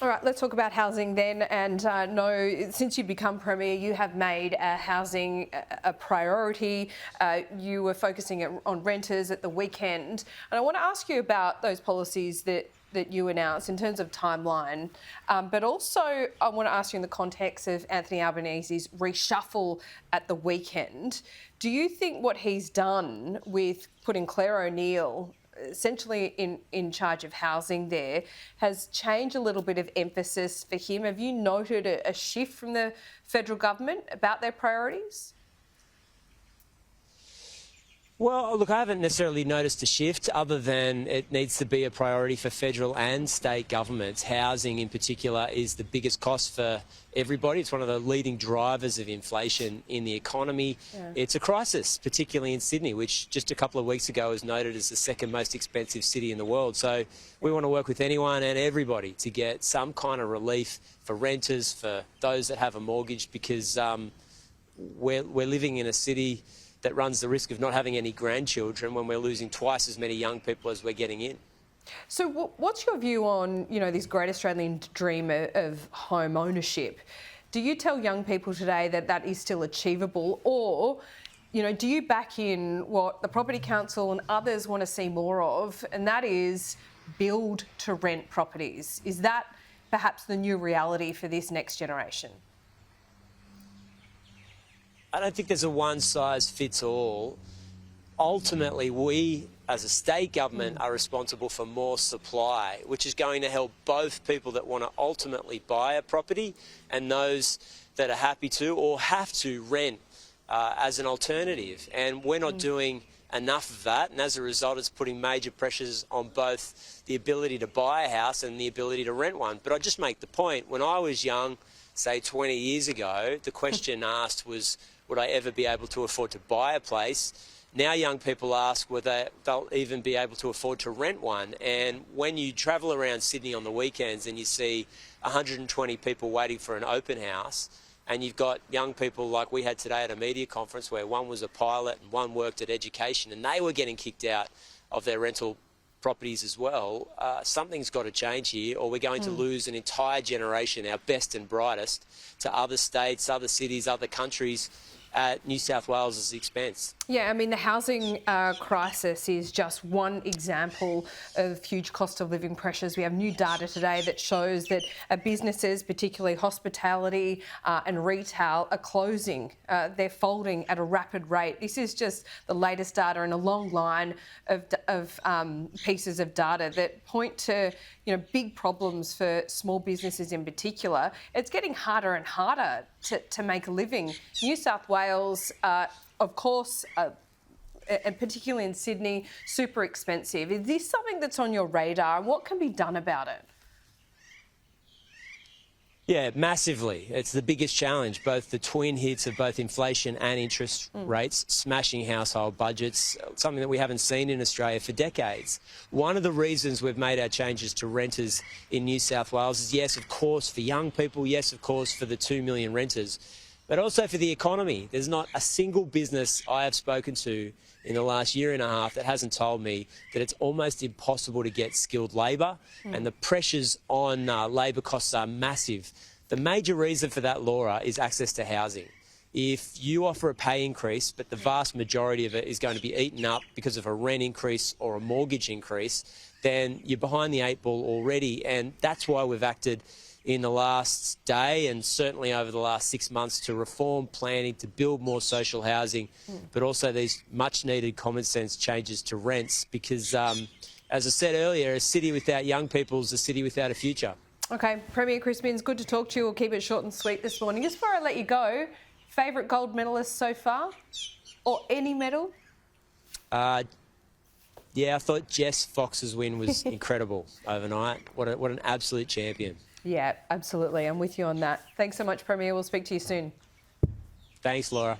All right, let's talk about housing then. And no, since you've become Premier, you have made housing a priority. You were focusing on renters at the weekend. And I want to ask you about those policies that you announced in terms of timeline, but also I want to ask you in the context of Anthony Albanese's reshuffle at the weekend. Do you think what he's done with putting Claire O'Neill essentially in charge of housing there has changed a little bit of emphasis for him? Have you noted a shift from the federal government about their priorities? Well, look, I haven't necessarily noticed a shift other than it needs to be a priority for federal and state governments. Housing in particular is the biggest cost for everybody. It's one of the leading drivers of inflation in the economy. Yeah. It's a crisis, particularly in Sydney, which just a couple of weeks ago was noted as the second most expensive city in the world. So we want to work with anyone and everybody to get some kind of relief for renters, for those that have a mortgage, because we're living in a city that runs the risk of not having any grandchildren when we're losing twice as many young people as we're getting in. So what's your view on, this great Australian dream of home ownership? Do you tell young people today that that is still achievable, or, do you back in what the Property Council and others want to see more of, and that is build to rent properties? Is that perhaps the new reality for this next generation? I don't think there's a one-size-fits-all. Ultimately, we, as a state government, are responsible for more supply, which is going to help both people that want to ultimately buy a property and those that are happy to or have to rent as an alternative. And we're not doing enough of that, and as a result, it's putting major pressures on both the ability to buy a house and the ability to rent one. But I just make the point, when I was young, say 20 years ago, the question asked was, would I ever be able to afford to buy a place? Now young people ask whether they'll even be able to afford to rent one. And when you travel around Sydney on the weekends and you see 120 people waiting for an open house, and you've got young people like we had today at a media conference where one was a pilot and one worked at education, and they were getting kicked out of their rental properties as well, something's got to change here, or we're going to lose an entire generation, our best and brightest, to other states, other cities, other countries at New South Wales' expense. Yeah, the housing crisis is just one example of huge cost of living pressures. We have new data today that shows that businesses, particularly hospitality and retail, are closing. They're folding at a rapid rate. This is just the latest data in a long line of pieces of data that point to big problems for small businesses in particular. It's getting harder and harder to make a living. New South Wales, of course, and particularly in Sydney, super expensive. Is this something that's on your radar, and what can be done about it? Yeah, massively. It's the biggest challenge, both the twin hits of both inflation and interest rates, smashing household budgets, something that we haven't seen in Australia for decades. One of the reasons we've made our changes to renters in New South Wales is, yes, of course, for young people, yes, of course, for the 2 million renters, but also for the economy. There's not a single business I have spoken to in the last year and a half that hasn't told me that it's almost impossible to get skilled labour, and the pressures on labour costs are massive. The major reason for that, Laura, is access to housing. If you offer a pay increase, but the vast majority of it is going to be eaten up because of a rent increase or a mortgage increase, then you're behind the 8 ball already, and that's why we've acted in the last day and certainly over the last 6 months to reform planning, to build more social housing, but also these much-needed common sense changes to rents because, as I said earlier, a city without young people is a city without a future. Okay, Premier Chris Minns, good to talk to you. We'll keep it short and sweet this morning. Just before I let you go, favourite gold medalist so far? Or any medal? Yeah, I thought Jess Fox's win was incredible overnight. What an absolute champion. Yeah, absolutely. I'm with you on that. Thanks so much, Premier. We'll speak to you soon. Thanks, Laura.